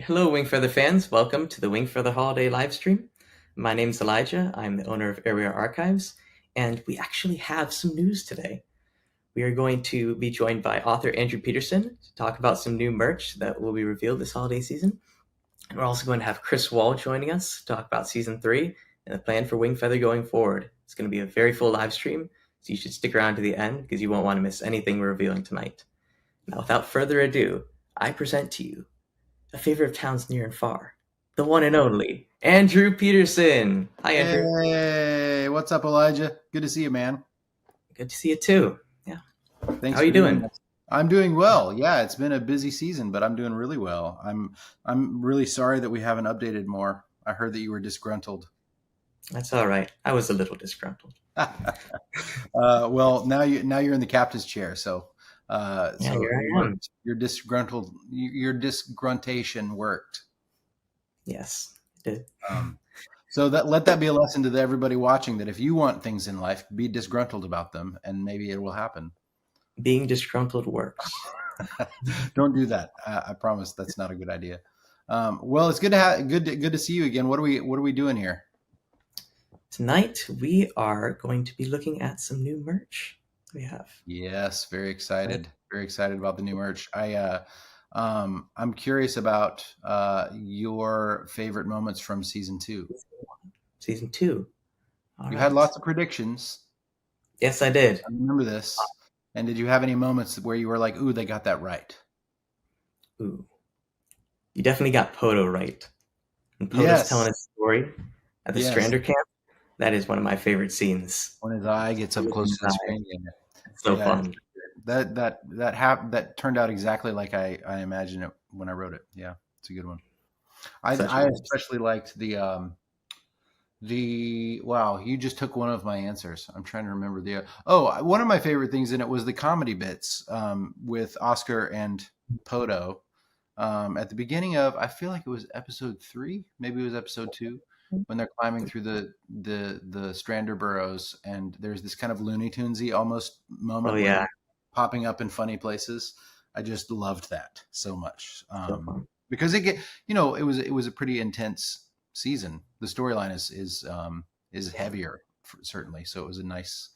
Hello, Wingfeather fans. Welcome to the Wingfeather Holiday livestream. My name's Elijah. I'm the owner of Area Archives, and we actually have some news today. We are going to be joined by author Andrew Peterson to talk about some new merch that will be revealed this holiday season. And we're also going to have Chris Wall joining us to talk about Season 3 and the plan for Wingfeather going forward. It's going to be a very full live stream, so you should stick around to the end because you won't want to miss anything we're revealing tonight. Now, without further ado, I present to you a favorite of towns near and far, the one and only Andrew Peterson. Hi, Andrew. Hey, what's up, Elijah? Good to see you, man. Good to see you too. Yeah. Thanks How are you for doing doing? this. I'm doing well. Yeah, it's been a busy season, but I'm doing really well. I'm really sorry that we haven't updated more. I heard that you were disgruntled. That's all right. I was a little disgruntled. Well, now you're in the captain's chair, so Yeah, so here it I am. worked. Your disgruntation worked. Yes, it did. So let that be a lesson to everybody watching that if you want things in life, be disgruntled about them, and maybe it will happen. Being disgruntled works. Don't do that. I promise that's not a good idea. Well, it's good to see you again. What are we doing here? Tonight we are going to be looking at some new merch we have. Yes, very excited. Very excited about the new merch. I'm curious about your favorite moments from season 2. Season 2. You had lots of predictions. Yes, I did. I remember this. And did you have any moments where you were like, "Ooh, they got that right"? Ooh. You definitely got Poto right. And Poto's Yes. telling his story at the Yes. Strander camp. That is one of my favorite scenes. When his eye gets up close to the screen. It's so Yeah, fun. that turned out exactly like I imagined it when I wrote it. Yeah, it's a good one. I especially liked the wow, you just took one of my answers. I'm trying to remember one of my favorite things in it was the comedy bits with Oscar and Poto at the beginning of, I feel like it was episode 3, maybe it was episode 2, when they're climbing through the Strander burrows, and there's this kind of Looney Tunesy almost moment where they're popping up in funny places. I just loved that so much because it was a pretty intense season. The storyline is heavier certainly, so it was a nice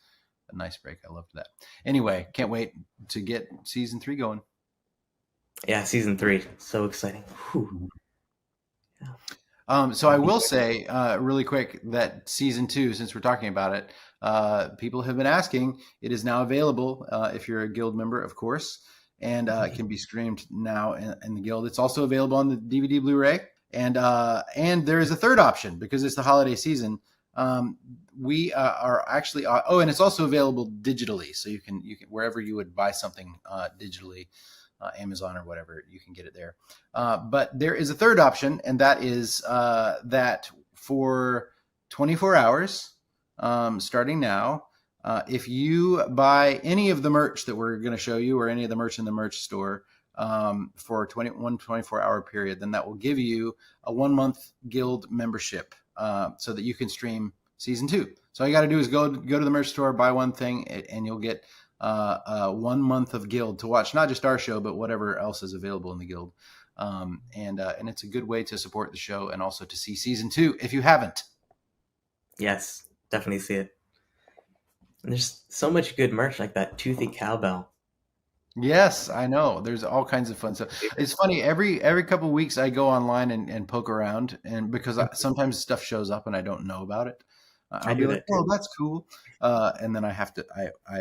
break. I loved that. Anyway, can't wait to get season 3 going. Yeah, season 3, so exciting. Yeah. So I will say really quick that season 2, since we're talking about it, people have been asking. It is now available if you're a guild member, of course, and it can be streamed now in the guild. It's also available on the DVD Blu-ray, and there is a third option because it's the holiday season. We are actually and it's also available digitally, so you can wherever you would buy something digitally. Amazon or whatever, you can get it there. But there is a third option, and that is that for 24 hours, starting now, if you buy any of the merch that we're going to show you or any of the merch in the merch store for 24-hour period, then that will give you a 1-month guild membership so that you can stream season 2. So all you got to do is go to the merch store, buy one thing, and you'll get 1 month of guild to watch not just our show but whatever else is available in the guild, and it's a good way to support the show and also to see season 2 if you haven't. Yes, definitely see it. And there's so much good merch like that toothy cowbell. Yes, I know. There's all kinds of fun stuff. It's funny, every couple of weeks I go online and poke around, and because sometimes stuff shows up and I don't know about it. I'll be like, "Oh, that's cool," and then I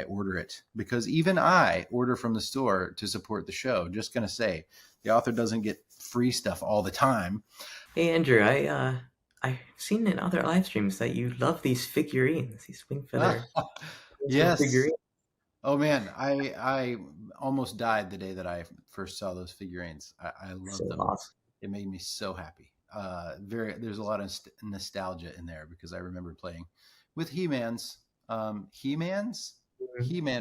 order it because even I order from the store to support the show. Just gonna say, the author doesn't get free stuff all the time. Hey Andrew, I've seen in other live streams that you love these figurines, these Wingfeather Yes. figurines. Oh man, I almost died the day that I first saw those figurines. I love them. Awesome. It made me so happy. There's a lot of nostalgia in there because I remember playing with He-Man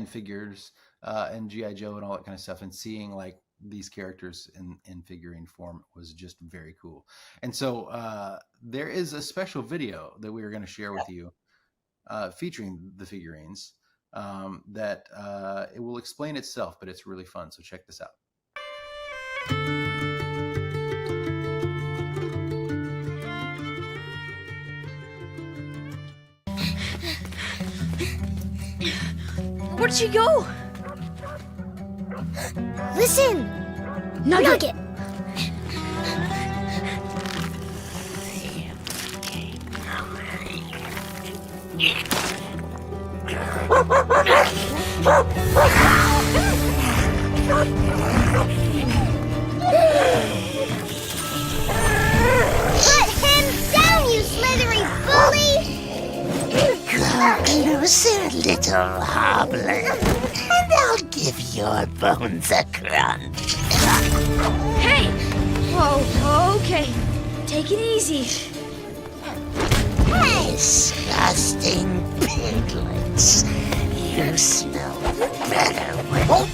figures and G.I. Joe and all that kind of stuff, and seeing like these characters in figurine form was just very cool. And so there is a special video that we are going to share with you featuring the figurines that it will explain itself, but it's really fun. So check this out. Where'd she go? Listen! Nugget! Put him down, you slithery bully! Come closer, little hobbler, and I'll give your bones a crunch. Hey! Whoa, okay. Take it easy. Disgusting piglets. You smell better when...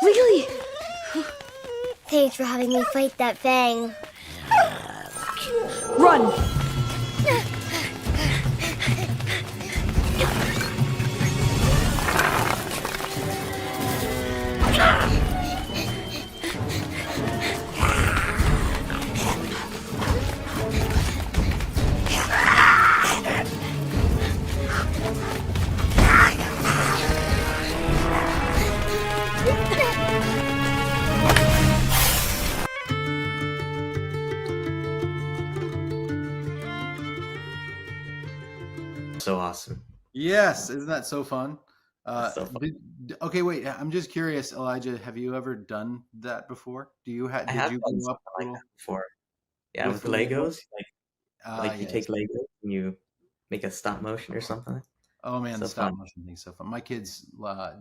Wiggly! Thanks for having me fight that fang. Run! So awesome. Yes, isn't that so fun? That's so fun. Okay, wait. I'm just curious, Elijah. Have you ever done that before? Do you I did have you done grow up something like that before. Yeah, with the Lego? Legos, like you Yes. take Legos and you make a stop motion or something. Oh man, So the stop fun. motion thing's so fun. My kids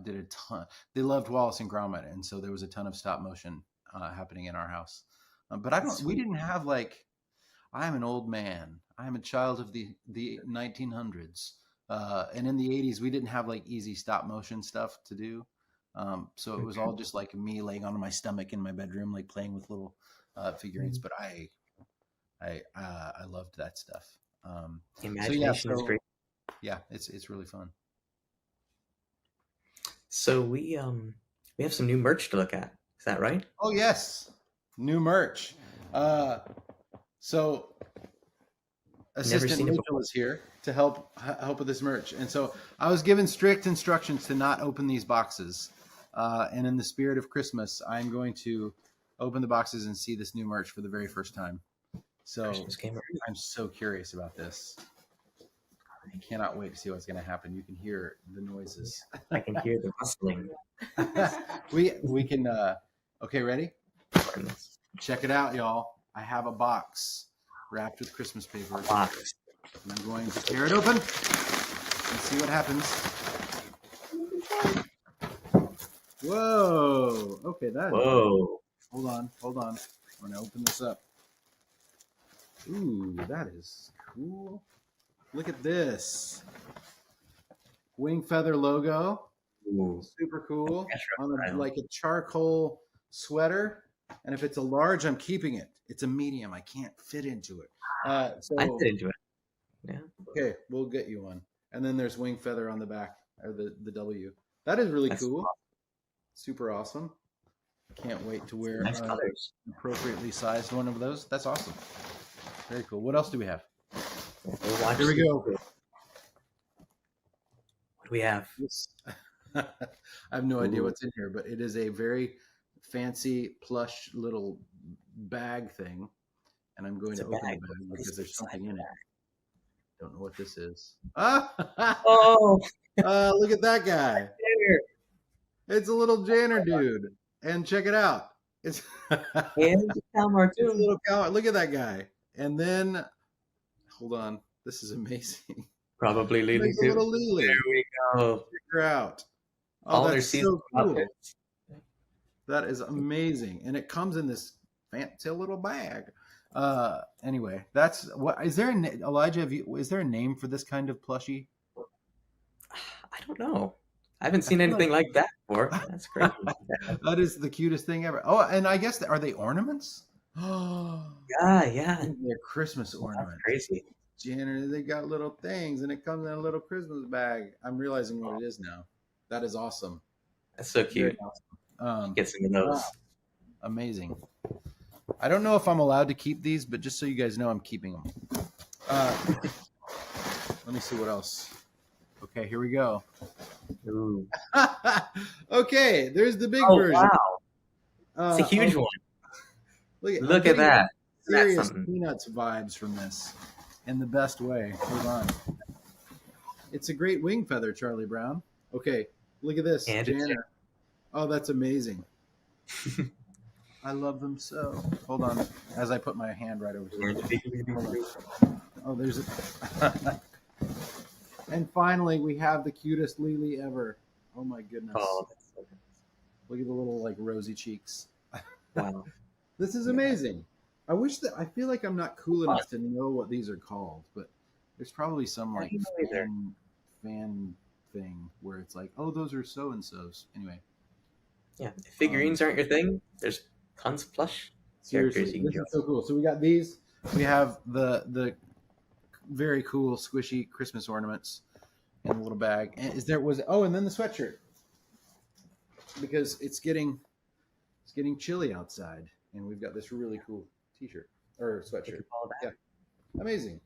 did a ton. They loved Wallace and Gromit, and so there was a ton of stop motion happening in our house. But I don't. We Sweet. didn't have like. I'm an old man. I'm a child of the 1900s, and in the 80s we didn't have like easy stop motion stuff to do. So it was all just like me laying on my stomach in my bedroom, like playing with little figurines. But I loved that stuff. Imagination is great. Yeah, it's really fun. So we have some new merch to look at. Is that right? Oh yes, new merch. So Assistant seen it Rachel before. is here to help with this merch, and so I was given strict instructions to not open these boxes. And in the spirit of Christmas, I'm going to open the boxes and see this new merch for the very first time. So Christmas game early. I'm so curious about this. I cannot wait to see what's going to happen. You can hear the noises. I can hear the rustling. we can. Okay, ready? Goodness. Check it out, y'all. I have a box wrapped with Christmas paper. Box. And I'm going to tear it open and see what happens. Whoa. Okay, that. Whoa. Hold on. I'm going to open this up. Ooh, that is cool. Look at this. Wingfeather logo. Ooh. Super cool. On Retro like a charcoal sweater. And if it's a large, I'm keeping it. It's a medium. I can't fit into it. So I fit into it. Yeah. okay, we'll get you one. And then there's Wingfeather on the back, or the W. That is really That's cool. awesome. Super awesome. Can't wait to wear Nice colors. an appropriately sized one of those. That's awesome. Very cool. What else do we have? We'll watch Here we this. go. What do we have? I have no idea Ooh. what's in here, but it is a very fancy plush little bag thing. And I'm going It's to a open bag. the bag What is because there's inside something in the it. bag? Don't know what this is. Ah! Oh, Look at that guy. there. It's a little Janner dude. And check it out. It's And the Calmar It's a too. little cow. Look at that guy. And then, hold on. This is amazing. Probably Lily There's a too. little Lily. There we go. Check her out. Oh, All their that's seasonal so cool. outfits. That is amazing. And it comes in this fancy little bag. Anyway, that's what is there Elijah, is there a name for this kind of plushie? I don't know. I haven't seen anything like that before. That's great. That is the cutest thing ever. Oh, and I guess are they ornaments? Oh, Yeah. they're Christmas That's ornaments. crazy. Janitor, they got little things, and it comes in a little Christmas bag. I'm realizing what it is now. That is awesome. That's so Very cute. awesome. Gets into those. Wow. Amazing. I don't know if I'm allowed to keep these, but just so you guys know, I'm keeping them. Let me see what else. Okay, here we go. Ooh. Okay, there's the big Oh, version. wow. It's a huge one. Look at that. That's Serious something. Peanuts vibes from this in the best way. Hold on. It's a great wing feather, Charlie Brown. Okay, look at this. And Janitor. Oh, that's amazing. I love them so. Hold on, as I put my hand right over here. Oh, there's a. And finally, we have the cutest Lily ever. Oh my goodness! Oh, that's so good. Look at the little like rosy cheeks. Wow. This is amazing. I wish that I feel like I'm not cool enough to know what these are called, but there's probably some like fan thing where it's like, oh, those are so and so's. Anyway. Yeah. If figurines aren't your thing, there's tons of plush characters Seriously, you can this go. is so cool. So we got these. We have the very cool squishy Christmas ornaments in a little bag. And and then the sweatshirt, because it's getting chilly outside, and we've got this really cool t-shirt or sweatshirt. Yeah, amazing.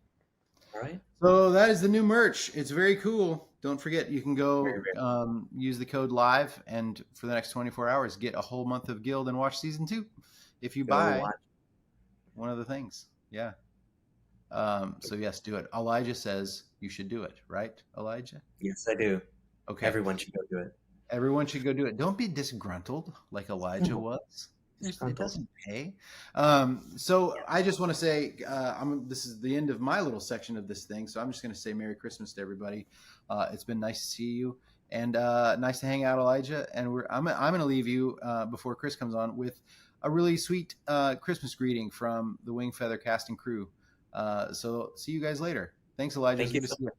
All right. So that is the new merch. It's very cool. Don't forget, you can go use the code LIVE, and for the next 24 hours, get a whole month of Guild and watch season 2 if you buy one of the things. Yeah. So yes, do it. Elijah says you should do it, right, Elijah? Yes, I do. Okay. Everyone should go do it. Everyone should go do it. Don't be disgruntled like Elijah was. It doesn't pay. So I just want to say, this is the end of my little section of this thing. So I'm just going to say Merry Christmas to everybody. It's been nice to see you, and nice to hang out, Elijah. And I'm going to leave you before Chris comes on with a really sweet Christmas greeting from the Wingfeather cast and crew. So see you guys later. Thanks, Elijah. Thank you.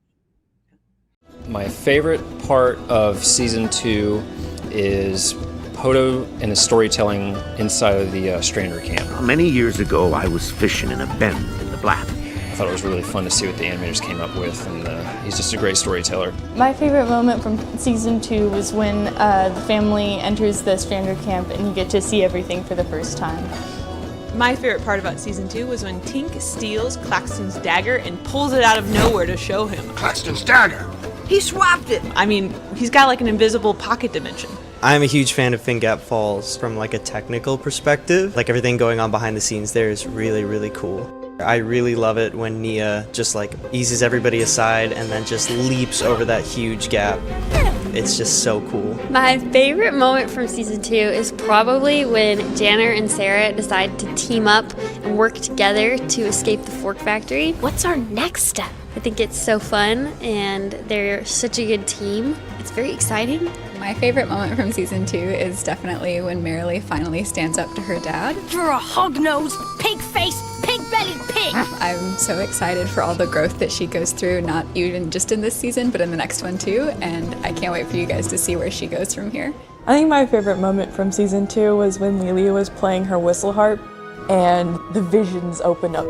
My favorite part of season 2 is Hodo and his storytelling inside of the Strander camp. Many years ago, I was fishing in a bend in the Black. I thought it was really fun to see what the animators came up with, and he's just a great storyteller. My favorite moment from season 2 was when the family enters the Strander camp and you get to see everything for the first time. My favorite part about season 2 was when Tink steals Claxton's dagger and pulls it out of nowhere to show him. Claxton's dagger! He swapped it! I mean, he's got like an invisible pocket dimension. I'm a huge fan of Fin Gap Falls from like a technical perspective. Like everything going on behind the scenes there is really, really cool. I really love it when Nia just like eases everybody aside and then just leaps over that huge gap. It's just so cool. My favorite moment from season 2 is probably when Janitor and Sarah decide to team up and work together to escape the Fork Factory. What's our next step? I think it's so fun, and they're such a good team. It's very exciting. My favorite moment from season 2 is definitely when Marilee finally stands up to her dad. You're a hog-nosed, pig-faced, pig-bellied pig! I'm so excited for all the growth that she goes through, not even just in this season, but in the next one too, and I can't wait for you guys to see where she goes from here. I think my favorite moment from season 2 was when Lilia was playing her whistle harp and the visions opened up.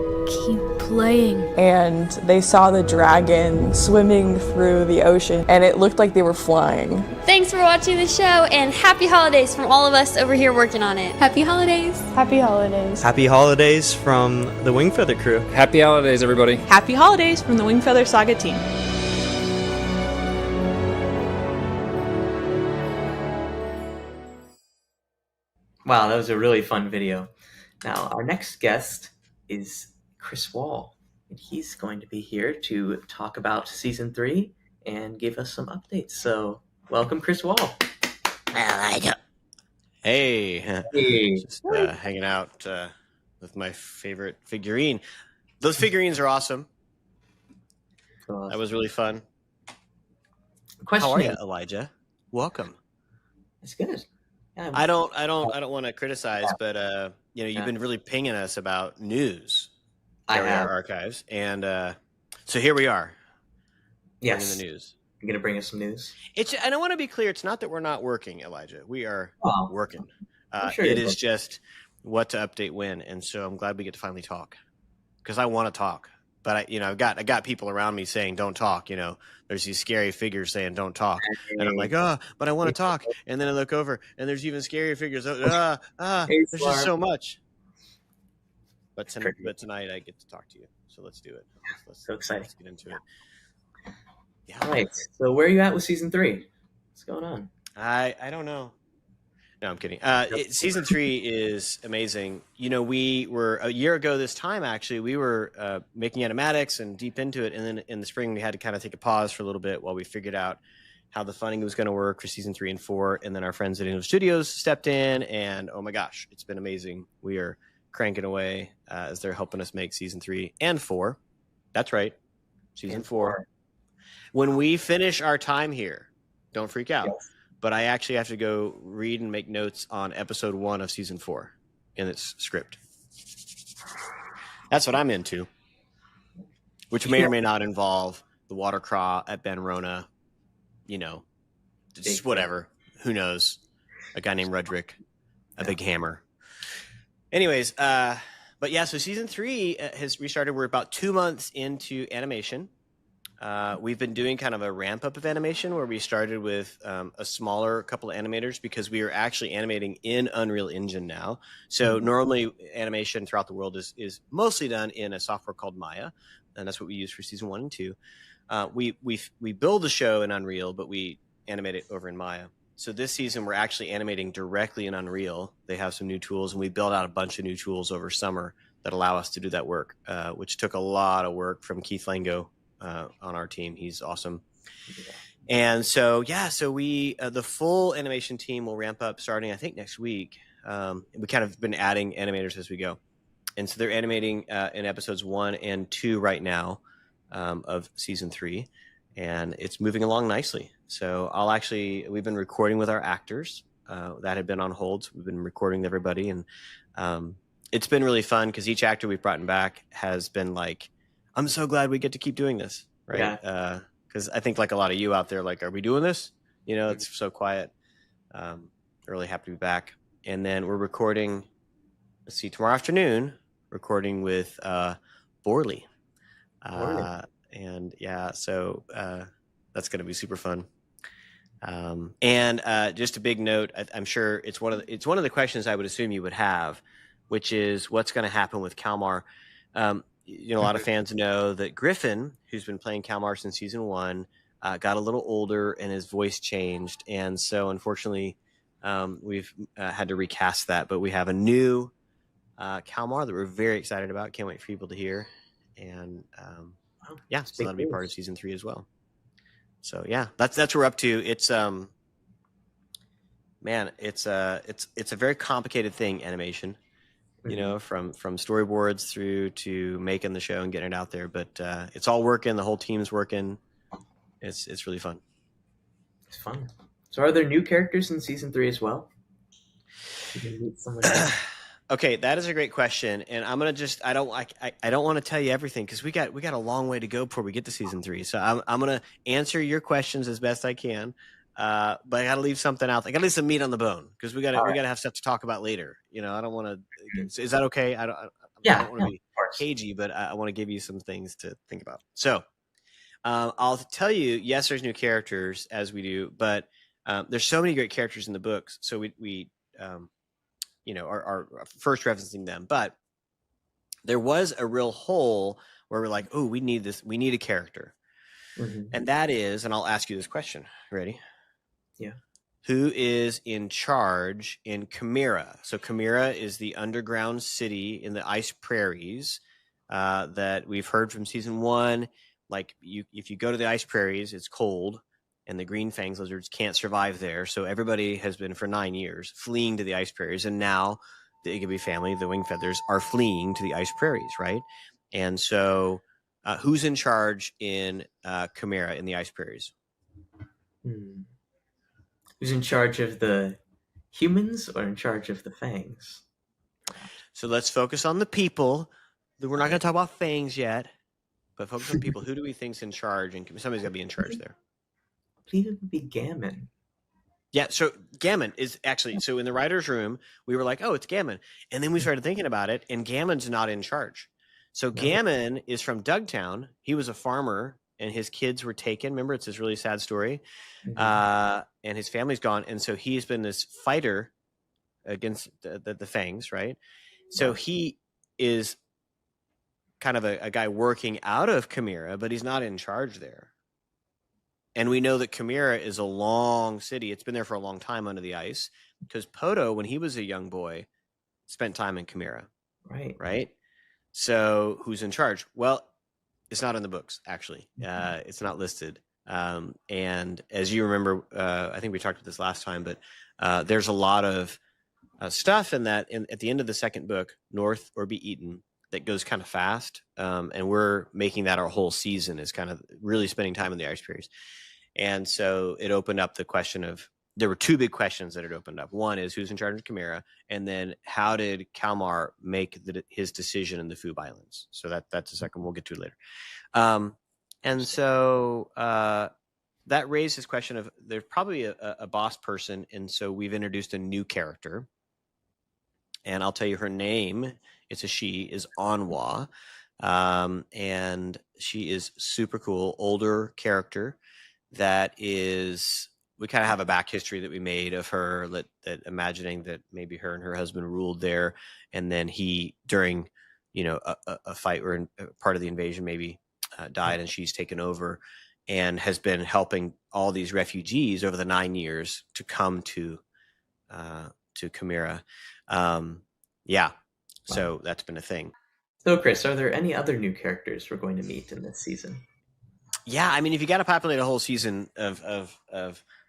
Keep playing. And they saw the dragon swimming through the ocean and it looked like they were flying. Thanks for watching the show, and happy holidays from all of us over here working on it. Happy holidays. Happy holidays. Happy holidays from the Wingfeather crew. Happy holidays, everybody. Happy holidays from the Wingfeather Saga team. Wow, that was a really fun video. Now, our next guest is Chris Wall, and he's going to be here to talk about Season 3 and give us some updates. So, welcome, Chris Wall. Well, I don't... Hey, Hey. just hanging out with my favorite figurine. Those figurines are awesome. That was really fun. Question How are you, is- Elijah? Welcome. It's good. Yeah, I don't want to criticize, but you've been really pinging us about news. I Area have. Archives, and so here we are. Yes. Bringing the news. You're going to bring us some news? And I want to be clear, it's not that we're not working, Elijah. We are working. sure It you're is just what to update when, and so I'm glad we get to finally talk, because I want to talk. but I got people around me saying don't talk. There's these scary figures saying don't talk, and I'm like, oh, but I want to talk. And then I look over, and there's even scarier figures. There's just so much. But tonight I get to talk to you, so let's do it. So exciting. Let's get into it. Yeah. All right. So where are you at with season 3? What's going on? I don't know. No, I'm kidding. Season 3 is amazing. We were a year ago this time, actually, we were making animatics and deep into it. And then in the spring, we had to kind of take a pause for a little bit while we figured out how the funding was going to work for season 3 and 4. And then our friends at English Studios stepped in, and oh my gosh, it's been amazing. We are cranking away as they're helping us make season 3 and 4. That's right. Season 4. When we finish our time here, don't freak out. Yes. But I actually have to go read and make notes on episode 1 of season 4 in its script. That's what I'm into, which may or may not involve the water craw at Ben Rona, just whatever. Who knows? A guy named Rudrick, a big hammer. Anyways, but yeah, so season 3 has restarted. We're about 2 months into animation. We've been doing kind of a ramp up of animation where we started with a smaller couple of animators because we are actually animating in Unreal Engine now. So normally animation throughout the world is mostly done in a software called Maya, and that's what we use for season 1 and 2. We build the show in Unreal, but we animate it over in Maya. So this season we're actually animating directly in Unreal. They have some new tools, and we built out a bunch of new tools over summer that allow us to do that work, which took a lot of work from Keith Lango. On our team. He's awesome. And so we the full animation team will ramp up starting I think next week. We kind of been adding animators as we go, and so they're animating in episodes 1 and 2 right now of season 3, and it's moving along nicely. So we've been recording with our actors that had been on hold. So we've been recording with everybody, and it's been really fun because each actor we've brought back has been like, I'm so glad we get to keep doing this, right? Yeah. Because I think like a lot of you out there, like, are we doing this? It's so quiet. Really happy to be back. And then we're recording, tomorrow afternoon, recording with Borley. And yeah, so that's going to be super fun. And just a big note, I'm sure it's one of the questions I would assume you would have, which is what's going to happen with Kalmar. A lot of fans know that Griffin, who's been playing Kalmar since season 1, got a little older and his voice changed. And so, unfortunately, we've had to recast that. But we have a new Kalmar that we're very excited about. Can't wait for people to hear. And so that'll be part of season 3 as well. So yeah, that's what we're up to. It's it's a very complicated thing, animation. From storyboards through to making the show and getting it out there. But it's all working. The whole team's working. It's really fun. It's fun. So are there new characters in season 3 as well? Okay, that is a great question. And I'm gonna I don't want to tell you everything because we got a long way to go before we get to season 3. So I'm gonna answer your questions as best I can. But I got to leave something out. I got to leave some meat on the bone because we got to have stuff to talk about later. I don't want to. Is that okay? I don't want to be cagey, but I want to give you some things to think about. So I'll tell you. Yes, there's new characters as we do, but there's so many great characters in the books. So we are first referencing them, but there was a real hole where we're like, oh, we need this. We need a character, and that is. And I'll ask you this question. Ready? Yeah. Who is in charge in Chimera? So Chimera is the underground city in the ice prairies that we've heard from season 1. Like if you go to the ice prairies, it's cold and the green fangs lizards can't survive there. So everybody has been for 9 years fleeing to the ice prairies. And now the Igby family, the Wingfeathers, are fleeing to the ice prairies, right? And so who's in charge in Chimera in the ice prairies? Who's in charge of the humans or in charge of the fangs? So let's focus on the people. We're not going to talk about fangs yet, but focus on people. Who do we think's in charge? And somebody's got to be in charge there. I believe it would be Gammon. Yeah, so Gammon is actually, so in the writer's room, we were like, oh, it's Gammon. And then we started thinking about it, and Gammon's not in charge. So Gammon is from Dugtown. He was a farmer, and his kids were taken. Remember, it's this really sad story. And his family's gone, and so he's been this fighter against the Fangs, right? So he is kind of a guy working out of Chimera, but he's not in charge there. And we know that Chimera is a long city. It's been there for a long time under the ice because Poto, when he was a young boy, spent time in Chimera. Right. So who's in charge? Well, it's not in the books, actually. It's not listed. And as you remember, I think we talked about this last time, but there's a lot of stuff in that at the end of the second book, North or Be Eaten, that goes kind of fast. And we're making that our whole season, is kind of really spending time in the Ice Periods. And so it opened up the question of, there were two big questions that it opened up. One is, who's in charge of Chimera? And then how did Kalmar make his decision in the Foob Islands? So that's the second. We'll get to it later. And so that raised this question of, there's probably a boss person. And so we've introduced a new character. And I'll tell you her name. It's a she, is Anwa. And she is super cool, older character that is, we kind of have a back history that we made of her, that imagining that maybe her and her husband ruled there. And then he, during, a fight or part of the invasion, maybe died, and she's taken over and has been helping all these refugees over the 9 years to come to Chimera. So that's been a thing. So, Chris, are there any other new characters we're going to meet in this season? Yeah, I mean, if you got to populate a whole season of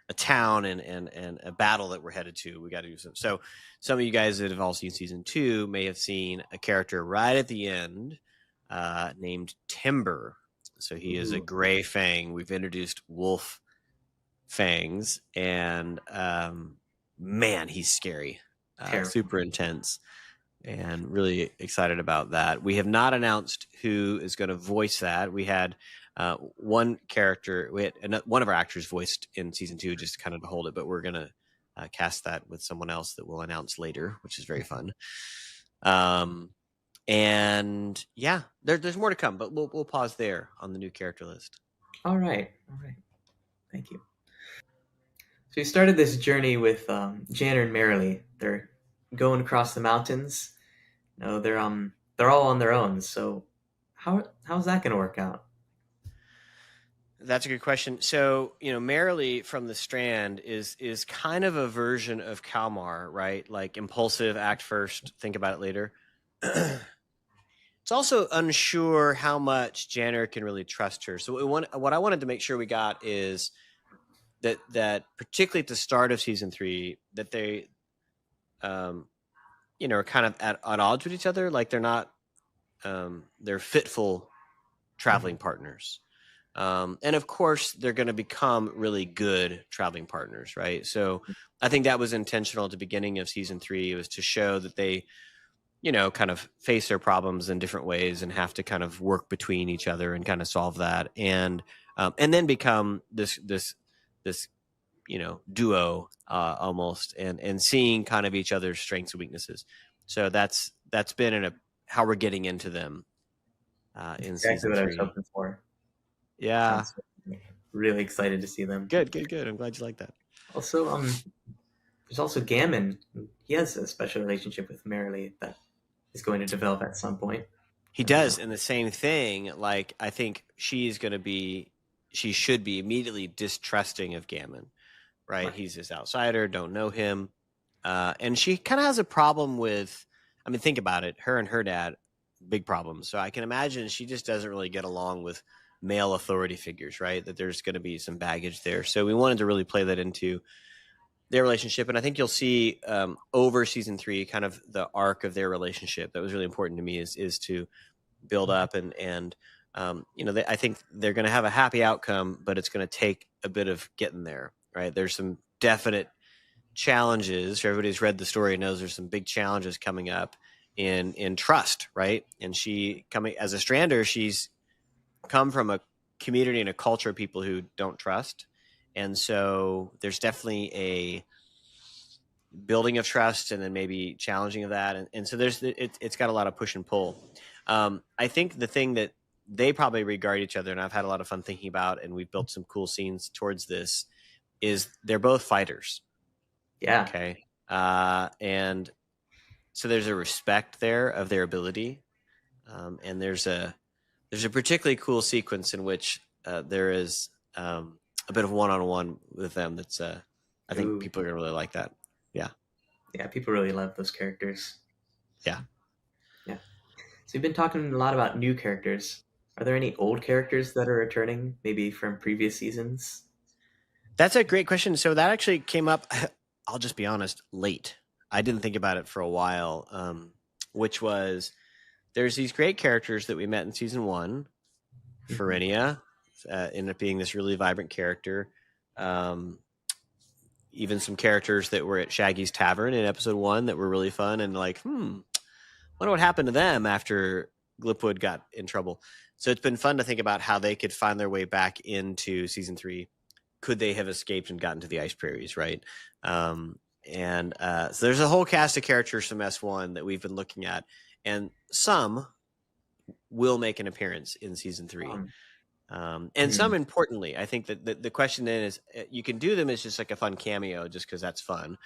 a town and a battle that we're headed to, we got to do some. So some of you guys that have all seen season 2 may have seen a character right at the end named Timber. So he is a gray fang. We've introduced wolf fangs, and man, he's scary, super intense, and really excited about that. We have not announced who is going to voice that. We had one character, one of our actors voiced in season 2, just kind of to hold it, but we're going to cast that with someone else that we'll announce later, which is very fun. And yeah, there's more to come, but we'll pause there on the new character list. All right. Thank you. So we started this journey with Janner and Merrily. They're going across the mountains. They're all on their own. So how's that going to work out? That's a good question. So, Merrily from the Strand is kind of a version of Kalmar, right? Like impulsive, act first, think about it later. It's also unsure how much Janner can really trust her. So what I wanted to make sure we got is that particularly at the start of season 3, that they, are kind of at odds with each other. Like they're not, they're fitful traveling partners. And of course, they're going to become really good traveling partners, right? So I think that was intentional at the beginning of season 3, was to show that they, kind of face their problems in different ways and have to kind of work between each other and kind of solve that, and then become this duo almost, and seeing kind of each other's strengths and weaknesses. So that's been how we're getting into them in exactly season what 3. I was hoping for. Yeah. Really excited to see them. Good. I'm glad you like that. Also, there's also Gammon. He has a special relationship with Merrily that is going to develop at some point. He does, and the same thing. Like, I think she should be immediately distrusting of Gammon, right? He's this outsider, don't know him, and she kind of has a problem with. I mean, think about it. Her and her dad, big problems. So I can imagine she just doesn't really get along with male authority figures, right? That there's going to be some baggage there. So we wanted to really play that into their relationship. And I think you'll see over season 3, kind of the arc of their relationship. That was really important to me, is to build up and I think they're going to have a happy outcome, but it's going to take a bit of getting there, right? There's some definite challenges. Everybody who's read the story knows there's some big challenges coming up in trust, right? And she, coming as a Strander, she's come from a community and a culture of people who don't trust, and so there's definitely a building of trust, and then maybe challenging of that, and so it's got a lot of push and pull. I think the thing that they probably regard each other, and I've had a lot of fun thinking about, and we've built some cool scenes towards this, is they're both fighters. Yeah. Okay. And so there's a respect there of their ability. And there's a particularly cool sequence in which there is a bit of one-on-one with them. That's I think people are gonna really like that. Yeah. Yeah, people really love those characters. Yeah. Yeah. So we've been talking a lot about new characters. Are there any old characters that are returning, maybe from previous seasons? That's a great question. So that actually came up, I'll just be honest, late. I didn't think about it for a while, which was there's these great characters that we met in season 1. Ferenia ended up being this really vibrant character. Even some characters that were at Shaggy's Tavern in episode 1 that were really fun and like, wonder what happened to them after Glipwood got in trouble. So it's been fun to think about how they could find their way back into season 3. Could they have escaped and gotten to the Ice Prairies, right? So there's a whole cast of characters from S1 that we've been looking at, and some will make an appearance in season 3. And some, importantly, I think that the question then is, you can do them as just like a fun cameo just because that's fun,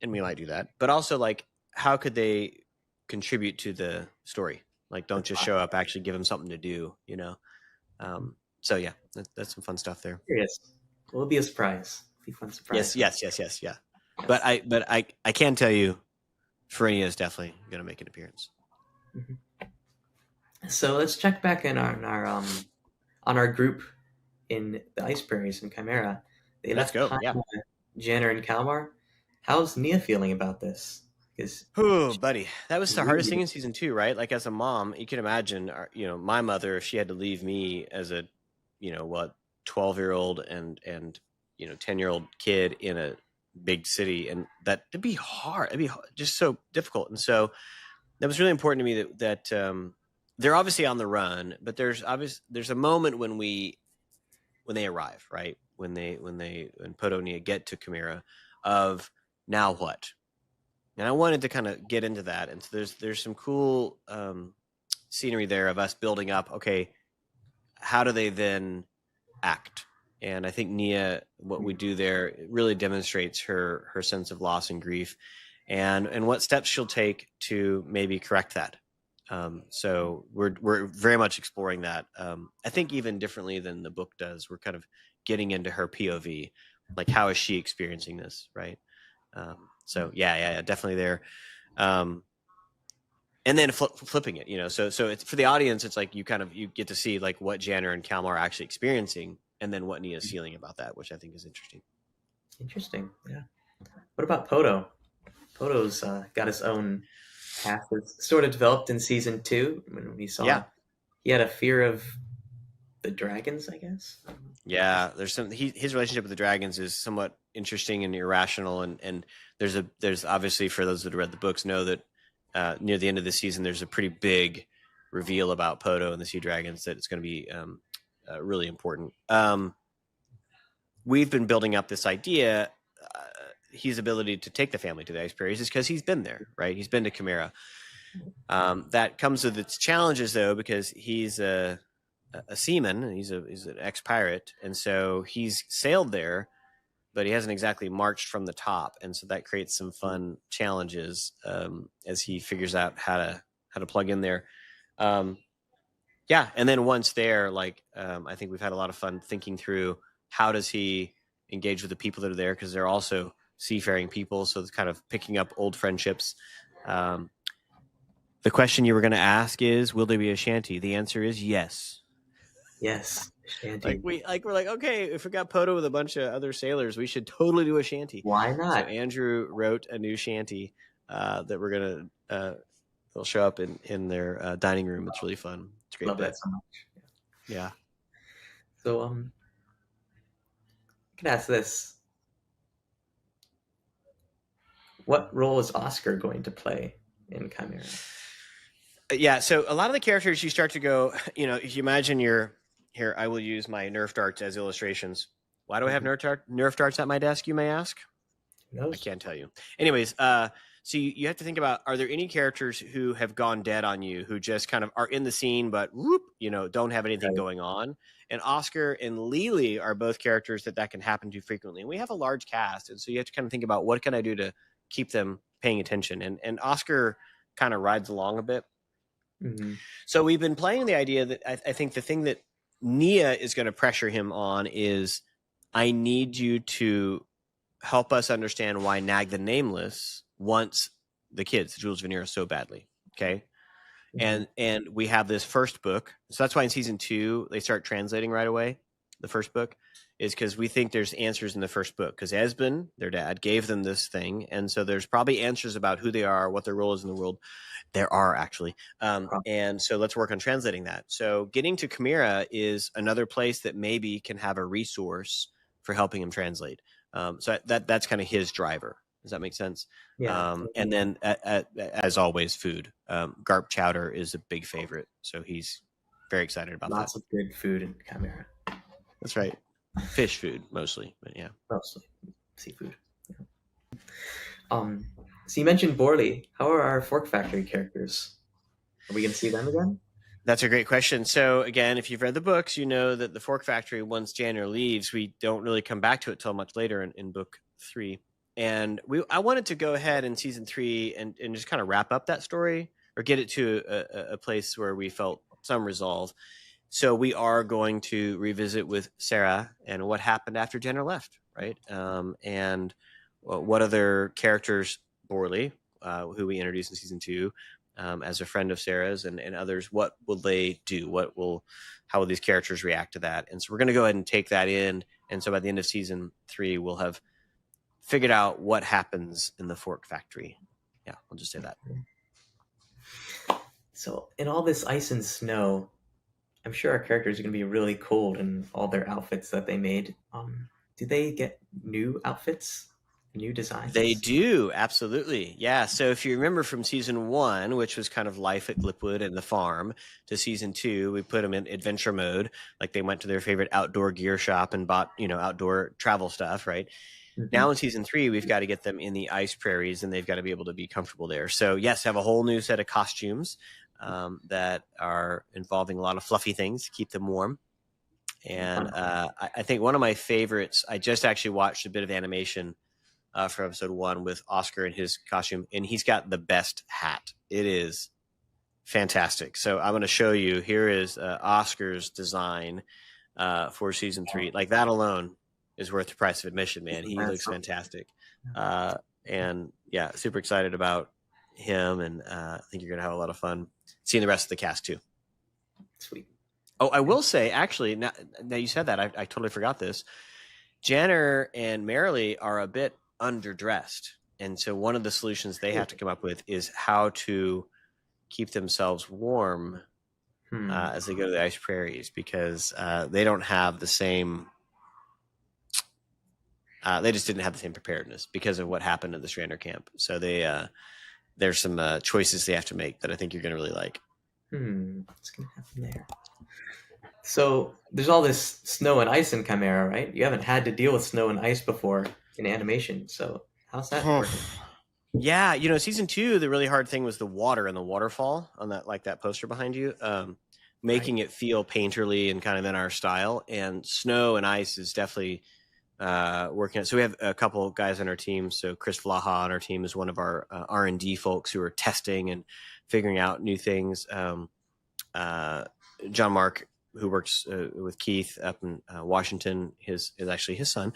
and we might do that. But also, like, how could they contribute to the story? Like, don't just show up, actually give them something to do, you know? So yeah, that's some fun stuff there. Curious. Will be a surprise. Be a fun surprise. Yes, yeah. But I can tell you, Ferenia is definitely going to make an appearance. So let's check back in on our group in the Ice Prairies in Chimera. They Let's left go. behind Janner and Kalmar. How's Nia feeling about this? Oh, buddy, that was the hardest thing in season 2, right? Like, as a mom, you can imagine, my mother, if she had to leave me as a, 12-year-old and 10-year-old kid in a big city, and it'd be hard. It'd be just so difficult. And so that was really important to me that they're obviously on the run, but there's a moment when they arrive, right? When Poto and Nia get to Chimera, of now what? And I wanted to kind of get into that. And so there's some cool scenery there of us building up, okay, how do they then act? And I think Nia, what we do there, really demonstrates her sense of loss and grief, and what steps she'll take to maybe correct that. So we're very much exploring that. I think even differently than the book does. We're kind of getting into her POV, like how is she experiencing this, right? So yeah, definitely there. And then flipping it, so it's for the audience. It's like you get to see like what Janner and Kalmar are actually experiencing, and then what Nia's feeling about that, which I think is interesting. Interesting, yeah. What about Poto? Poto's got his own path that's sort of developed in season 2 when we saw he had a fear of the dragons, I guess. Yeah, there's his relationship with the dragons is somewhat interesting and irrational, and there's obviously, for those that have read the books, know that near the end of the season there's a pretty big reveal about Poto and the sea dragons that it's going to be really important. We've been building up this idea. His ability to take the family to the Ice Prairies is because he's been there, right? He's been to Chimera. That comes with its challenges, though, because he's a seaman, and he's an ex-pirate, and so he's sailed there, but he hasn't exactly marched from the top, and so that creates some fun challenges as he figures out how to plug in there. And then once there, I think we've had a lot of fun thinking through how does he engage with the people that are there, because they're also seafaring people, so it's kind of picking up old friendships. The question you were going to ask is, will there be a shanty? The answer is yes. Yes, shanty. We're like, okay, if we got Poto with a bunch of other sailors, we should totally do a shanty. Why not? So Andrew wrote a new shanty that we're gonna they'll show up in their dining room. It's really fun. It's a great. Love that so much. Yeah. So I can ask this: what role is Oscar going to play in Chimera? Yeah, so a lot of the characters you start to go, if you imagine here, I will use my Nerf darts as illustrations. Why do I have Nerf darts at my desk, you may ask? No. I can't tell you. Anyways, So you have to think about, are there any characters who have gone dead on you, who just kind of are in the scene, but whoop, don't have anything going on? And Oscar and Lily are both characters that can happen to frequently. And we have a large cast. And so you have to kind of think about, what can I do to keep them paying attention? And Oscar kind of rides along a bit. Mm-hmm. So we've been playing the idea that I think the thing that Nia is going to pressure him on is, I need you to help us understand why Nag the Nameless wants the kids, the Jewels of Vanera, so badly. Okay. And we have this first book. So that's why in season 2, they start translating right away. The first book is because we think there's answers in the first book, because Esben, their dad, gave them this thing. And so there's probably answers about who they are, what their role is in the world. There are actually. And so let's work on translating that. So getting to Chimera is another place that maybe can have a resource for helping him translate. So that's kind of his driver. Does that make sense? Yeah. And then, as always, food. Garp chowder is a big favorite, so he's very excited about that. Lots of good food in Chimera. That's right. Fish food mostly, but yeah, mostly seafood. Yeah. So you mentioned Borley. How are our Fork Factory characters? Are we going to see them again? That's a great question. So again, if you've read the books, you know that the Fork Factory, once Janner leaves, we don't really come back to it till much later in book 3. And I wanted to go ahead in season 3 and just kind of wrap up that story, or get it to a place where we felt some resolve. So we are going to revisit with Sarah and what happened after Jenner left, right? And what other characters, Borley, who we introduced in season 2, as a friend of Sarah's, and others, what will they do? How will these characters react to that? And so we're going to go ahead and take that in. And so by the end of season 3, we'll have figured out what happens in the Fork Factory. Yeah, I'll just say that. So in all this ice and snow, I'm sure our characters are going to be really cold in all their outfits that they made. Do they get new outfits, new designs? They do, absolutely. Yeah. So if you remember from season 1, which was kind of life at Glipwood and the farm, to season 2, we put them in adventure mode. Like they went to their favorite outdoor gear shop and bought, outdoor travel stuff, right? Mm-hmm. Now in season 3, we've got to get them in the ice prairies, and they've got to be able to be comfortable there. So yes, have a whole new set of costumes that are involving a lot of fluffy things to keep them warm. And I think one of my favorites, I just actually watched a bit of animation for episode 1 with Oscar in his costume, and he's got the best hat. It is fantastic. So I'm going to show you. Here is Oscar's design for season 3. Like that alone is worth the price of admission, man. He looks fantastic. And yeah, super excited about him, and I think you're going to have a lot of fun seeing the rest of the cast too. Sweet. Oh, I will say, actually, now you said that, I totally forgot this. Janner and Marilee are a bit underdressed. And so one of the solutions they have to come up with is how to keep themselves warm as they go to the ice prairies, because they don't have the same... they just didn't have the same preparedness because of what happened at the Strander camp. So there's some choices they have to make that I think you're going to really like. What's going to happen there? So there's all this snow and ice in Chimera, right? You haven't had to deal with snow and ice before in animation. So how's that working? Yeah, season 2, the really hard thing was the water and the waterfall on that poster behind you, making it feel painterly and kind of in our style. And snow and ice is definitely working on. So we have a couple guys on our team. So Chris Vlaha on our team is one of our R&D folks who are testing and figuring out new things. John Mark, who works with Keith up in Washington, is actually his son,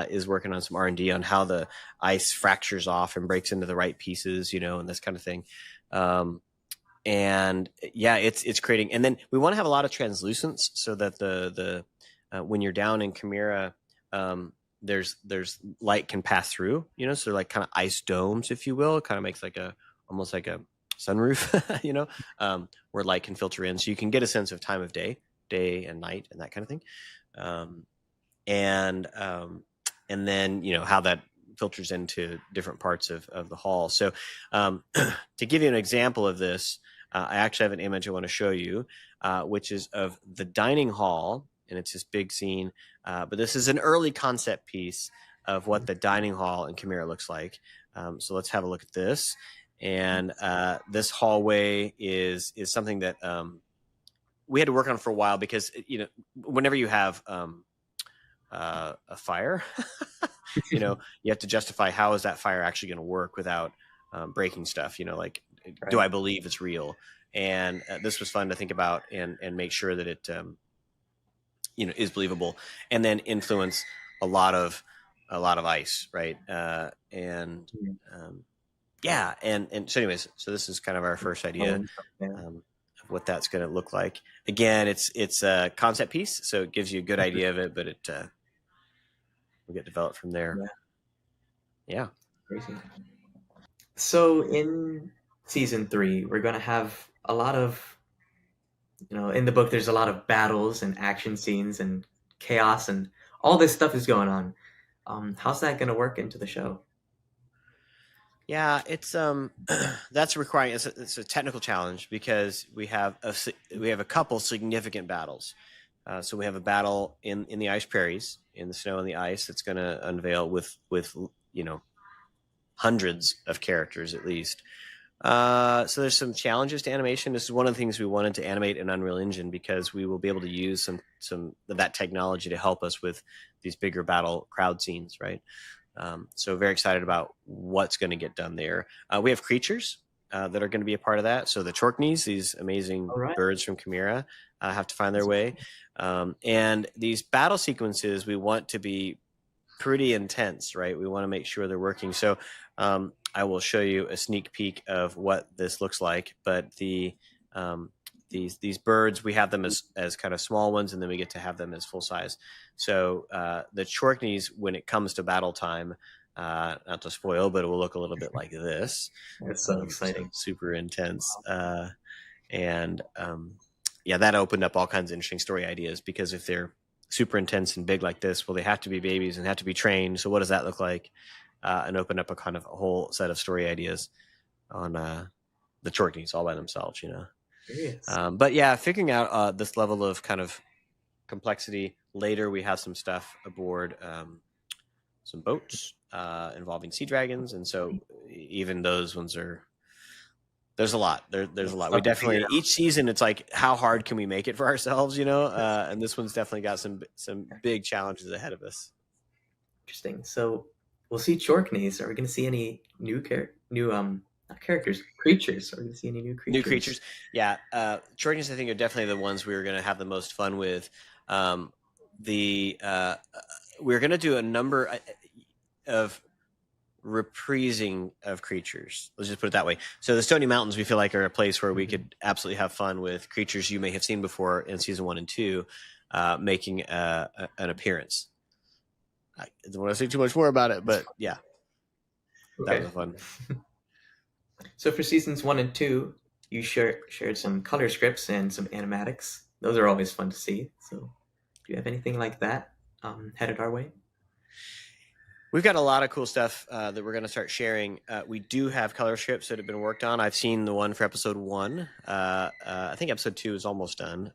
is working on some R&D on how the ice fractures off and breaks into the right pieces, and this kind of thing. And yeah, it's creating. And then we want to have a lot of translucence so that the when you're down in Chimera, there's light can pass through, so like kind of ice domes, if you will. It kind of makes almost like a sunroof, where light can filter in, so you can get a sense of time of day and night and that kind of thing. And then, how that filters into different parts of the hall. So to give you an example of this, I actually have an image I want to show you, which is of the dining hall, and it's this big scene. But this is an early concept piece of what the dining hall in Chimera looks like. So let's have a look at this. And this hallway is something that we had to work on for a while because, whenever you have a fire, you have to justify how is that fire actually going to work without breaking stuff, like, Right. do I believe it's real? And this was fun to think about and make sure that it, is believable, and then influence a lot of ice. Right. And so anyways, so this is kind of our first idea of what that's going to look like. Again, it's a concept piece, so it gives you a good idea of it, but it will get developed from there. Yeah. Crazy. So in season 3, we're going to have a lot of, in the book, there's a lot of battles and action scenes and chaos and all this stuff is going on. How's that going to work into the show? Yeah, it's that's requiring. It's a technical challenge because we have a couple significant battles. So we have a battle in the ice prairies, in the snow and the ice, that's going to unveil with hundreds of characters at least. So there's some challenges to animation. This is one of the things we wanted to animate in Unreal Engine because we will be able to use some of that technology to help us with these bigger battle crowd scenes, right? So very excited about what's going to get done there. We have creatures that are going to be a part of that. So the Chorkneys, these amazing birds from Chimera, have to find their way. And these battle sequences we want to be pretty intense, right? We want to make sure they're working. So I will show you a sneak peek of what this looks like. But these birds, we have them as kind of small ones, and then we get to have them as full size. So the Chorkneys, when it comes to battle time, not to spoil, but it will look a little bit like this. That's so exciting. So super intense. That opened up all kinds of interesting story ideas, because if they're super intense and big like this, well, they have to be babies and have to be trained. So what does that look like? And open up a kind of a whole set of story ideas on the Chorkneys all by themselves, Yes. But yeah, figuring out this level of kind of complexity. Later, we have some stuff aboard, some boats involving sea dragons, and so even those ones there's a lot. There's a lot. We definitely, each season, it's like, how hard can we make it for ourselves, And this one's definitely got some big challenges ahead of us. Interesting. So we'll see Chorkneys. Are we going to see any new not characters, creatures? Are we going to see any new creatures? New creatures, yeah. Chorkneys, I think, are definitely the ones we're going to have the most fun with. We're going to do a number of reprising of creatures. Let's just put it that way. So the Stony Mountains, we feel like, are a place where we could absolutely have fun with creatures you may have seen before in season 1 and 2, making an appearance. I don't want to say too much more about it, but yeah, that was fun. So for seasons 1 and 2, you shared some color scripts and some animatics. Those are always fun to see. So do you have anything like that headed our way? We've got a lot of cool stuff that we're going to start sharing. We do have color scripts that have been worked on. I've seen the one for episode 1. I think episode 2 is almost done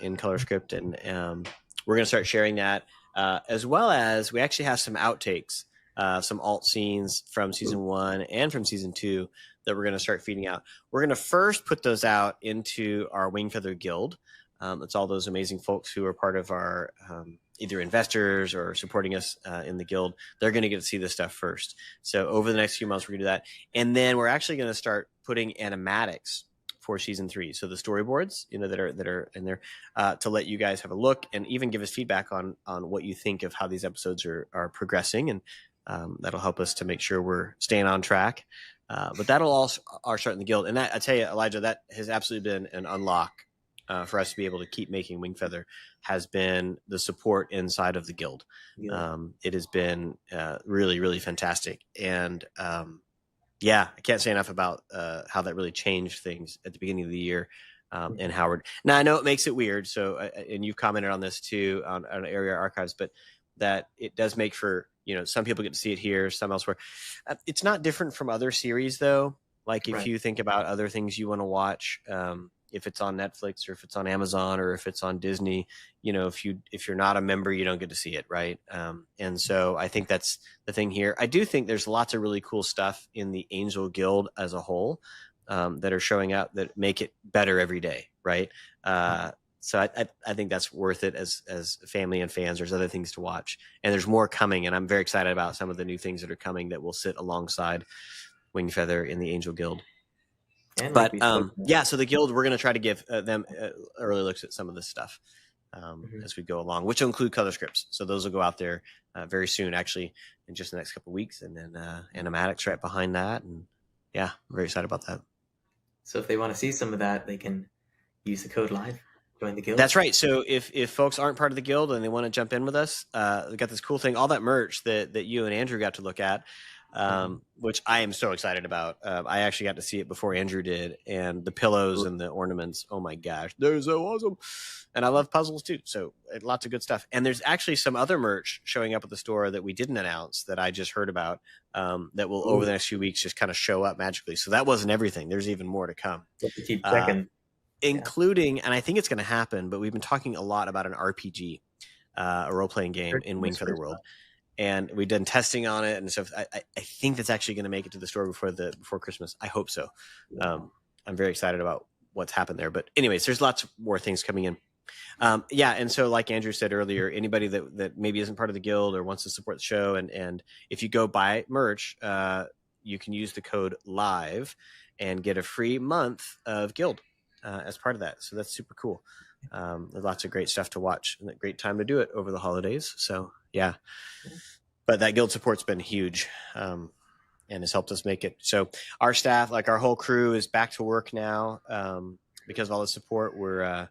in color script, and we're going to start sharing that, as well as we actually have some outtakes, some alt scenes from season 1 and from season 2 that we're going to start feeding out. We're going to first put those out into our Wingfeather Guild. It's all those amazing folks who are part of our either investors or supporting us in the guild. They're going to get to see this stuff first. So over the next few months, we're going to do that. And then we're actually going to start putting animatics for season 3. So the storyboards, that are in there, to let you guys have a look and even give us feedback on what you think of how these episodes are progressing. And that'll help us to make sure we're staying on track. But that'll all are starting the guild. And I tell you, Elijah, that has absolutely been an unlock for us to be able to keep making Wingfeather, has been the support inside of the guild. Yeah. It has been really, really fantastic. And I can't say enough about how that really changed things at the beginning of the year. And Howard. Now, I know it makes it weird. So, and you've commented on this too on Area Archives, but that it does make for, some people get to see it here, some elsewhere. It's not different from other series though. Like if you think about other things you want to watch, if it's on Netflix or if it's on Amazon or if it's on Disney. If you're not a member, you don't get to see it, right? And so I think that's the thing here. I do think there's lots of really cool stuff in the Angel Guild as a whole that are showing up that make it better every day, right? So I think that's worth it as family and fans. There's other things to watch, and there's more coming, and I'm very excited about some of the new things that are coming that will sit alongside Wingfeather in the Angel Guild. And but so the Guild, we're going to try to give them early looks at some of this stuff as we go along, which will include color scripts. So those will go out there very soon, actually, in just the next couple of weeks, and then animatics right behind that. And yeah, I'm very excited about that. So if they want to see some of that, they can use the code live. Join the Guild. That's right. So if folks aren't part of the Guild and they want to jump in with us, we got this cool thing, all that merch that you and Andrew got to look at, which I am so excited about. I actually got to see it before Andrew did, and the pillows and the ornaments. Oh my gosh, they're so awesome. And I love puzzles too. So lots of good stuff. And there's actually some other merch showing up at the store that we didn't announce that I just heard about that will over the next few weeks just kind of show up magically. So that wasn't everything. There's even more to come. You have to keep checking. Including, and I think it's going to happen, but we've been talking a lot about an RPG, a role-playing game in Wingfeather World, and we've done testing on it, and so I think that's actually going to make it to the store before Christmas. I hope so. I'm very excited about what's happened there. But anyways, there's lots more things coming in. And so like Andrew said earlier, anybody that maybe isn't part of the Guild or wants to support the show, and if you go buy merch, you can use the code LIVE and get a free month of Guild. As part of that. So that's super cool. There's lots of great stuff to watch and a great time to do it over the holidays. So yeah, but that Guild support's been huge and has helped us make it. So our staff, like our whole crew, is back to work now because of all the support. We're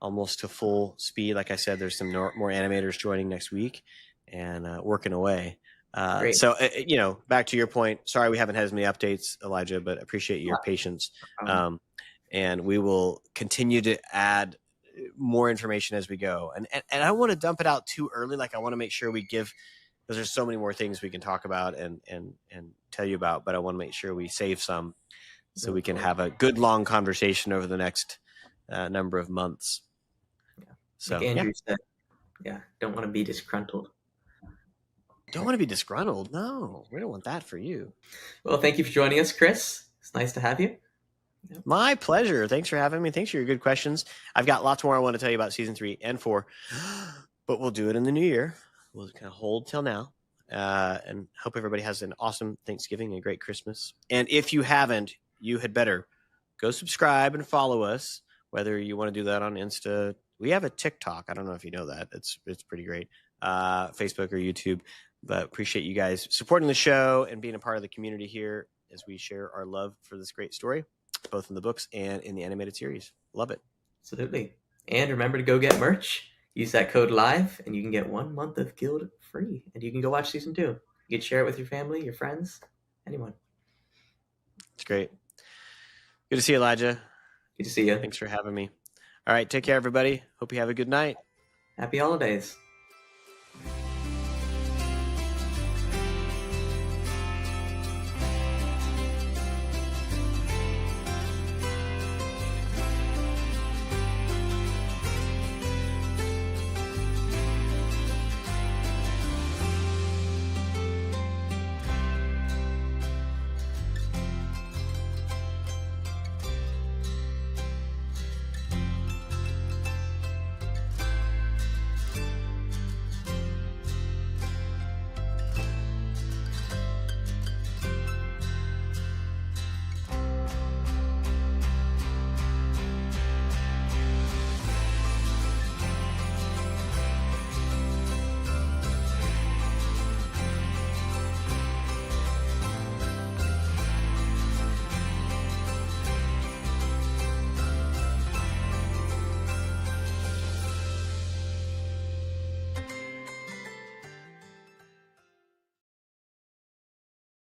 almost to full speed. Like I said, there's some more animators joining next week and working away. So, back to your point, sorry we haven't had as many updates, Elijah, but appreciate your patience. And we will continue to add more information as we go. And I don't want to dump it out too early. Like I want to make sure we give, because there's so many more things we can talk about and tell you about, but I want to make sure we save some so we can have a good long conversation over the next number of months. Yeah. So like Andrew said, don't want to be disgruntled. Don't want to be disgruntled. No, we don't want that for you. Well, thank you for joining us, Chris. It's nice to have you. My pleasure. Thanks for having me. Thanks for your good questions. I've got lots more I want to tell you about season 3 and 4, but we'll do it in the new year. We'll kind of hold till now and hope everybody has an awesome Thanksgiving and a great Christmas. And if you haven't, you had better go subscribe and follow us, whether you want to do that on Insta. We have a TikTok. I don't know if you know that. It's pretty great. Facebook or YouTube. But appreciate you guys supporting the show and being a part of the community here as we share our love for this great story, both in the books and in the animated series. Love it. Absolutely. And remember to go get merch. Use that code LIVE and you can get 1 month of Guild free. And you can go watch season 2. You can share it with your family, your friends, anyone. It's great. Good to see you, Elijah. Good to see you. Thanks for having me. All right. Take care, everybody. Hope you have a good night. Happy holidays.